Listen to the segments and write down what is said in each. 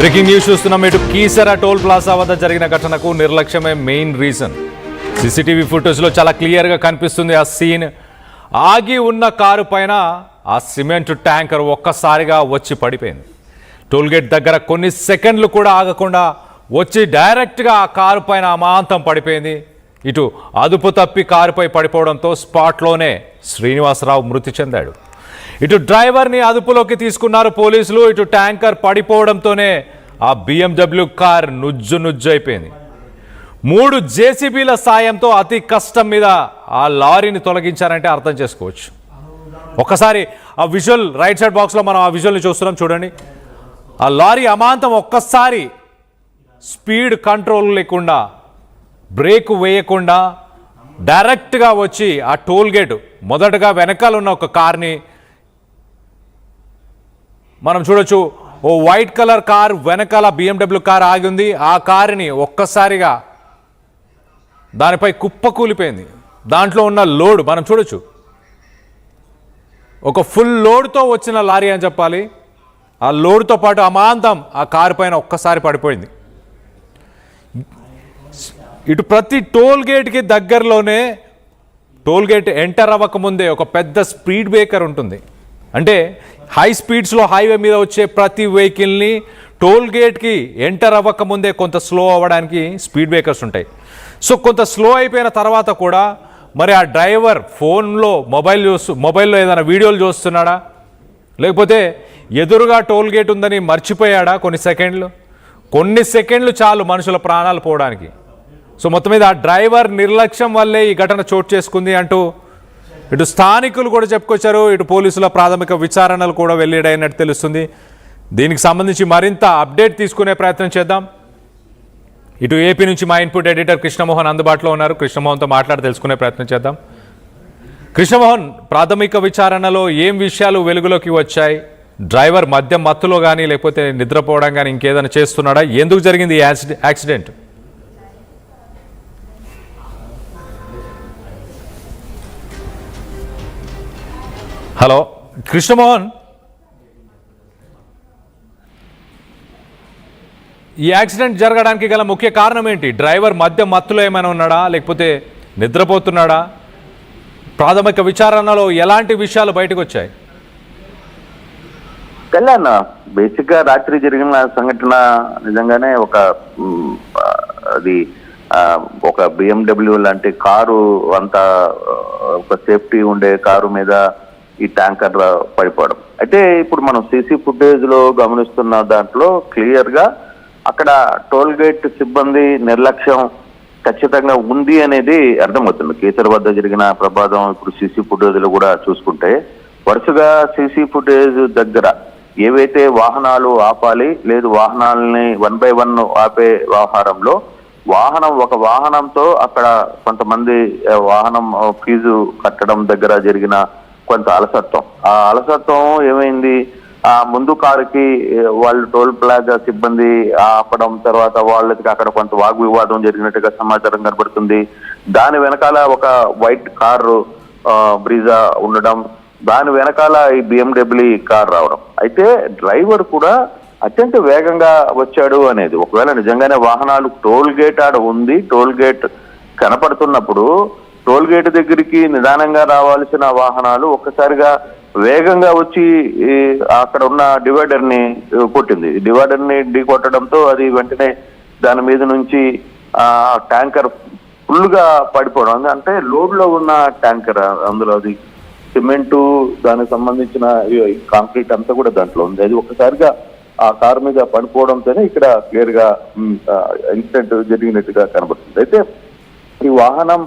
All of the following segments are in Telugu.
బ్రేకింగ్ న్యూస్ చూస్తున్నాం. ఇటు కీసరా టోల్ ప్లాజా వద్ద జరిగిన ఘటనకు నిర్లక్ష్యమే మెయిన్ రీజన్. సీసీటీవీ ఫుటేజ్లో చాలా క్లియర్గా కనిపిస్తుంది ఆ సీన్. ఆగి ఉన్న కారు పైన ఆ సిమెంట్ ట్యాంకర్ ఒక్కసారిగా వచ్చి పడిపోయింది. టోల్గేట్ దగ్గర కొన్ని సెకండ్లు కూడా ఆగకుండా వచ్చి డైరెక్ట్గా ఆ కారు పైన అమాంతం పడిపోయింది. ఇటు అదుపు తప్పి కారుపై పడిపోవడంతో స్పాట్లోనే శ్రీనివాసరావు మృతి చెందాడు. ఇటు డ్రైవర్ని అదుపులోకి తీసుకున్నారు పోలీసులు. ఇటు ట్యాంకర్ పడిపోవడంతోనే ఆ BMW కార్ నుజ్జు అయిపోయింది. 3 JCBల సాయంతో అతి కష్టం మీద ఆ లారీని తొలగించారంటే అర్థం చేసుకోవచ్చు. ఒక్కసారి ఆ విజువల్ రైట్ సైడ్ బాక్స్లో మనం ఆ విజువల్ని చూస్తున్నాం, చూడండి. ఆ లారీ అమాంతం ఒక్కసారి స్పీడ్ కంట్రోల్ లేకుండా, బ్రేక్ వేయకుండా డైరెక్ట్గా వచ్చి ఆ టోల్ గేట్ మొదటగా వెనకాల ఉన్న ఒక కార్ని మనం చూడొచ్చు. ఓ వైట్ కలర్ కార్ వెనకాల BMW కార్ ఆగి ఉంది. ఆ కారుని ఒక్కసారిగా దానిపై కుప్ప కూలిపోయింది. దాంట్లో ఉన్న లోడ్ మనం చూడొచ్చు. ఒక ఫుల్ లోడ్తో వచ్చిన లారీ అని చెప్పాలి. ఆ లోడ్తో పాటు అమాంతం ఆ కారు పైన ఒక్కసారి పడిపోయింది. ఇటు ప్రతి టోల్ గేట్కి దగ్గరలోనే టోల్ గేట్ ఎంటర్ అవ్వకముందే ఒక పెద్ద స్పీడ్ బ్రేకర్ ఉంటుంది. అంటే హై స్పీడ్స్లో హైవే మీద వచ్చే ప్రతి వెహికల్ని టోల్ గేట్కి ఎంటర్ అవ్వకముందే కొంత స్లో అవ్వడానికి స్పీడ్ బ్రేకర్స్ ఉంటాయి. సో కొంత స్లో అయిపోయిన తర్వాత కూడా మరి ఆ డ్రైవర్ ఫోన్లో మొబైల్లో ఏదైనా వీడియోలు చూస్తున్నాడా, లేకపోతే ఎదురుగా టోల్ గేట్ ఉందని మర్చిపోయాడా? కొన్ని సెకండ్లు చాలు మనుషుల ప్రాణాలు పోవడానికి. సో మొత్తం మీద ఆ డ్రైవర్ నిర్లక్ష్యం వల్లే ఈ ఘటన చోటు చేసుకుంది అంటూ ఇటు స్థానికులు కూడా చెప్పుకొచ్చారు. ఇటు పోలీసుల ప్రాథమిక విచారణలు కూడా వెల్లడైనట్టు తెలుస్తుంది. దీనికి సంబంధించి మరింత అప్డేట్ తీసుకునే ప్రయత్నం చేద్దాం. ఇటు ఏపీ నుంచి మా ఇన్పుట్ ఎడిటర్ కృష్ణమోహన్ అందుబాటులో ఉన్నారు. కృష్ణమోహన్తో మాట్లాడి తెలుసుకునే ప్రయత్నం చేద్దాం. కృష్ణమోహన్, ప్రాథమిక విచారణలో ఏం విషయాలు వెలుగులోకి వచ్చాయి? డ్రైవర్ మద్యం మత్తులో కానీ లేకపోతే నిద్రపోవడం కానీ ఇంకేదైనా చేస్తున్నాడా? ఎందుకు జరిగింది ఈ యాక్సిడెంట్? హలో కృష్ణమోహన్, ఈ యాక్సిడెంట్ జరగడానికి గల ముఖ్య కారణం ఏంటి? డ్రైవర్ మద్యం మత్తులో ఏమైనా ఉన్నాడా, లేకపోతే నిద్రపోతున్నాడా? ప్రాథమిక విచారణలో ఎలాంటి విషయాలు బయటకు వచ్చాయి? కళ్యాణ్, బేసిక్ గా రాత్రి జరిగిన సంఘటన నిజంగానే ఒక BMW లాంటి కారు, అంత ఒక సేఫ్టీ ఉండే కారు మీద ఈ ట్యాంకర్ పడిపోవడం. అయితే ఇప్పుడు మనం సీసీ ఫుటేజ్ లో గమనిస్తున్న దాంట్లో క్లియర్ గా అక్కడ టోల్ గేట్ సిబ్బంది నిర్లక్ష్యం ఖచ్చితంగా ఉంది అనేది అర్థమవుతుంది. కేసర్ వద్ద జరిగిన ప్రమాదం ఇప్పుడు సీసీ ఫుటేజ్ లో కూడా చూసుకుంటే వరుసగా సీసీ ఫుటేజ్ దగ్గర ఏవైతే వాహనాలు ఆపాలి, లేదు వాహనాలని 1 by 1 ఆపే వ్యవహారంలో ఒక వాహనంతో అక్కడ కొంతమంది వాహనం ఫీజు కట్టడం దగ్గర జరిగిన కొంత అలసత్వం. ఆ అలసత్వం ఏమైంది, ఆ ముందు కారుకి వాళ్ళు టోల్ ప్లాజా సిబ్బంది ఆపడం, తర్వాత వాళ్ళకి అక్కడ కొంత వాగ్వివాదం జరిగినట్టుగా సమాచారం కనబడుతుంది. దాని వెనకాల ఒక వైట్ కారు బ్రీజా ఉండడం, దాని వెనకాల ఈ BMW కార్ రావడం. అయితే డ్రైవర్ కూడా అత్యంత వేగంగా వచ్చాడు అనేది, ఒకవేళ నిజంగానే వాహనాలు టోల్ గేట్ ఆడ ఉంది, టోల్ గేట్ కనపడుతున్నప్పుడు టోల్ గేట్ దగ్గరికి నిదానంగా రావాల్సిన వాహనాలు ఒక్కసారిగా వేగంగా వచ్చి అక్కడ ఉన్న డివైడర్ ని కొట్టింది. డివైడర్ ని ఢీ కొట్టడంతో అది వెంటనే దాని మీద నుంచి ట్యాంకర్ ఫుల్ గా పడిపోవడం. అంటే లోడ్ లో ఉన్న ట్యాంకర్, అందులో అది సిమెంటు, దానికి సంబంధించిన కాంక్రీట్ అంతా కూడా దాంట్లో ఉంది. అది ఒక్కసారిగా ఆ కారు మీద పడిపోవడంతోనే ఇక్కడ క్లియర్ గా ఇన్సిడెంట్ జరిగినట్టుగా కనబడుతుంది. అయితే ఈ వాహనం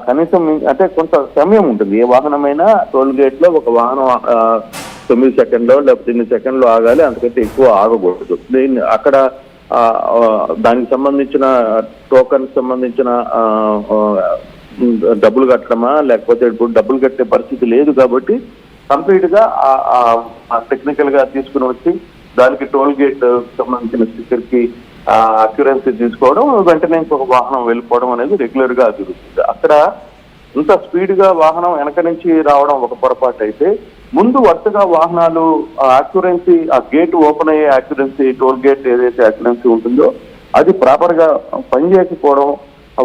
కనీసం అంటే కొంత సమయం ఉంటుంది. ఏ వాహనమైనా టోల్ గేట్ లో ఒక వాహనం 9 సెకండ్లో లేకపోతే 8 సెకండ్లో ఆగాలి, అంతకంటే ఎక్కువ ఆగకూడదు. దీన్ని అక్కడ దానికి సంబంధించిన టోకన్ సంబంధించిన డబ్బులు కట్టడమా, లేకపోతే ఇప్పుడు డబ్బులు కట్టే పరిస్థితి లేదు కాబట్టి కంప్లీట్ గా టెక్నికల్ గా తీసుకుని వచ్చి దానికి టోల్ గేట్ సంబంధించిన స్టిక్కర్ కి అక్యురెన్సీ తీసుకోవడం, వెంటనే ఇంకొక వాహనం వెళ్ళిపోవడం అనేది రెగ్యులర్ గా జరుగుతుంది. అక్కడ ఇంత స్పీడ్ గా వాహనం వెనక నుంచి రావడం ఒక పొరపాటు అయితే, ముందు వరుసగా వాహనాలు అక్యురెన్సీ, ఆ గేట్ ఓపెన్ అయ్యే అక్యురెన్సీ, టోల్ గేట్ ఏదైతే అక్యురెన్సీ ఉంటుందో అది ప్రాపర్ గా పనిచేయకపోవడం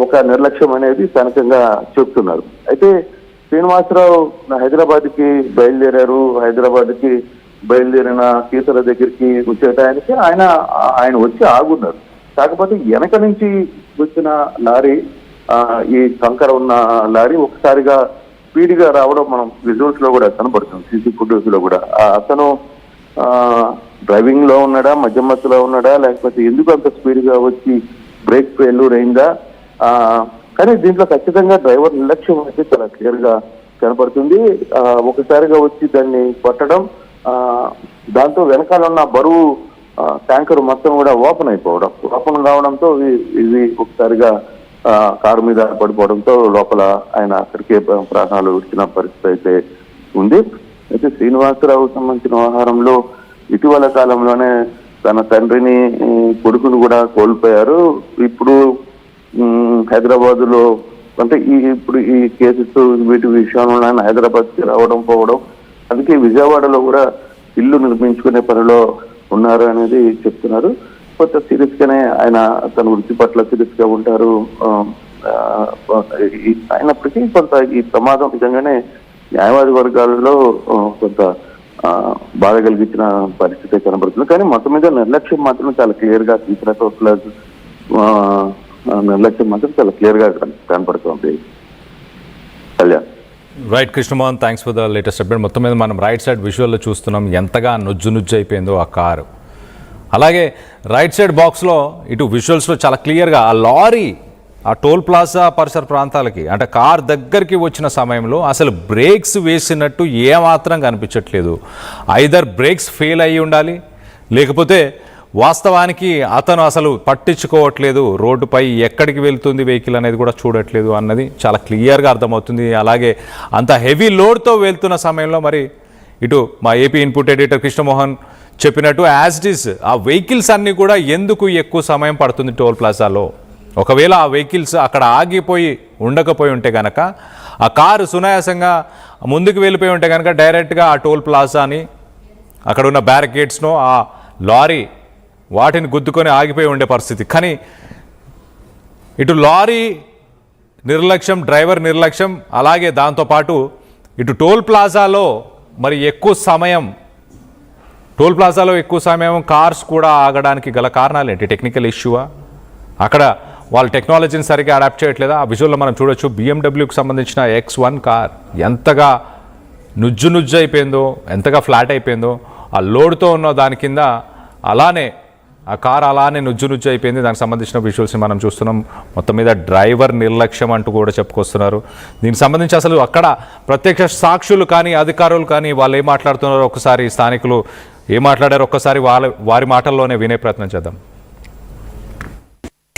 ఒక నిర్లక్ష్యం అనేది స్థానికంగా చెప్తున్నారు. అయితే శ్రీనివాసరావు హైదరాబాద్ కి బయలుదేరారు. హైదరాబాద్ కి బయలుదేరిన కీసర దగ్గరికి వచ్చే టయానికి ఆయన వచ్చి ఆగున్నారు. కాకపోతే వెనక నుంచి వచ్చిన లారీ, ఈ కంకర ఉన్న లారీ ఒకసారిగా స్పీడ్ గా రావడం మనం విజువల్స్ లో కూడా కనబడుతుంది, సీసీ ఫుటేజ్ లో కూడా. అతను డ్రైవింగ్ లో ఉన్నాడా, మధ్యలో ఉన్నాడా, లేకపోతే ఎందుకు అంత స్పీడ్ గా వచ్చి బ్రేక్ ఫెయిల్యూర్ అయిందా? కానీ దీంట్లో ఖచ్చితంగా డ్రైవర్ నిర్లక్ష్యం అయితే చాలా క్లియర్ గా కనపడుతుంది. ఒకసారిగా వచ్చి దాన్ని కొట్టడం, దాంతో వెనకాల ఉన్న బరువు ట్యాంకర్ మొత్తం కూడా ఓపెన్ కావడంతో ఇది ఒకసారిగా కారు మీద పడిపోవడంతో లోపల ఆయన అక్కడికే ప్రాణాలు విడిచిన పరిస్థితి అయితే ఉంది. అయితే శ్రీనివాసరావు సంబంధించిన వ్యవహారంలో ఇటీవల కాలంలోనే తన తండ్రిని, కొడుకును కూడా కోల్పోయారు. ఇప్పుడు హైదరాబాద్ లో అంటే ఇప్పుడు ఈ కేసెస్ వీటి విషయంలో ఆయన హైదరాబాద్కి రావడం పోవడం, అందుకే విజయవాడలో కూడా ఇల్లు నిర్మించుకునే పనిలో ఉన్నారు అనేది చెప్తున్నారు. కొంత సీరియస్ గానే ఆయన తన వృత్తి పట్ల సీరియస్ గా ఉంటారు. అయినప్పటికీ కొంత ఈ ప్రమాదం నిజంగానే న్యాయవాది వర్గాలలో కొంత బాధ కలిగించిన పరిస్థితి కనబడుతుంది. కానీ మొత్తం మీద నిర్లక్ష్యం మాత్రం చాలా క్లియర్ గా నిర్లక్ష్యం మాత్రం చాలా క్లియర్ గా కనపడుతుంది. Kalyan. Right Krishnamohan, thanks for the latest update. మొత్తం మీద మనం రైట్ సైడ్ విజువల్లో చూస్తున్నాం ఎంతగా నుజ్జు అయిపోయిందో ఆ కారు. అలాగే రైట్ సైడ్ బాక్స్లో ఇటు విజువల్స్లో చాలా క్లియర్గా ఆ లారీ ఆ టోల్ ప్లాజా పరిసర ప్రాంతాలకి అంటే కార్ దగ్గరికి వచ్చిన సమయంలో అసలు బ్రేక్స్ వేసినట్టు ఏమాత్రం కనిపించట్లేదు. ఐదర్ బ్రేక్స్ ఫెయిల్ అయ్యి ఉండాలి, లేకపోతే వాస్తవానికి అతను అసలు పట్టించుకోవట్లేదు, రోడ్డుపై ఎక్కడికి వెళ్తుంది వెహికల్ అనేది కూడా చూడట్లేదు అన్నది చాలా క్లియర్గా అర్థమవుతుంది. అలాగే అంత హెవీ లోడ్తో వెళ్తున్న సమయంలో మరి ఇటు మా ఏపీ ఇన్పుట్ ఎడిటర్ కృష్ణమోహన్ చెప్పినట్టు యాజ్ ఇట్ ఈస్ ఆ వెహికల్స్ అన్నీ కూడా ఎందుకు ఎక్కువ సమయం పడుతుంది టోల్ ప్లాజాలో? ఒకవేళ ఆ వెహికల్స్ అక్కడ ఆగిపోయి ఉండకపోయి ఉంటే కనుక, ఆ కారు సునాయాసంగా ముందుకు వెళ్ళిపోయి ఉంటే కనుక డైరెక్ట్గా ఆ టోల్ ప్లాజాని అక్కడ ఉన్న బ్యారికేడ్స్ను ఆ లారీ వాటిని గుద్దుకొని ఆగిపోయి ఉండే పరిస్థితి. కానీ ఇటు లారీ నిర్లక్ష్యం, డ్రైవర్ నిర్లక్ష్యం, అలాగే దాంతోపాటు ఇటు టోల్ ప్లాజాలో ఎక్కువ సమయం కార్స్ కూడా ఆగడానికి గల కారణాలు ఏంటి? టెక్నికల్ ఇష్యూవా? అక్కడ వాళ్ళ టెక్నాలజీని సరిగ్గా అడాప్ట్ చేయట్లేదా? ఆ విజువల్లో మనం చూడొచ్చు BMWకి సంబంధించిన X1 కార్ ఎంతగా నుజ్జు అయిపోయిందో, ఎంతగా ఫ్లాట్ అయిపోయిందో. ఆ లోడ్తో ఉన్న దాని కింద అలానే ఆ కార్ అలానే నుజ్జు అయిపోయింది. దానికి సంబంధించిన విజువల్స్ని మనం చూస్తున్నాం. మొత్తం మీద డ్రైవర్ నిర్లక్ష్యం అంటూ కూడా చెప్పుకొస్తున్నారు. దీనికి సంబంధించి అసలు అక్కడ ప్రత్యక్ష సాక్షులు కానీ అధికారులు కానీ వాళ్ళు ఏం మాట్లాడుతున్నారో ఒకసారి, స్థానికులు ఏం మాట్లాడారో ఒక్కసారి వారి మాటల్లోనే వినే ప్రయత్నం చేద్దాం.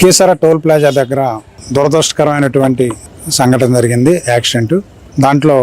కీసర టోల్ ప్లాజా దగ్గర దురదృష్టకరమైనటువంటి సంఘటన జరిగింది, యాక్సిడెంట్. దాంట్లో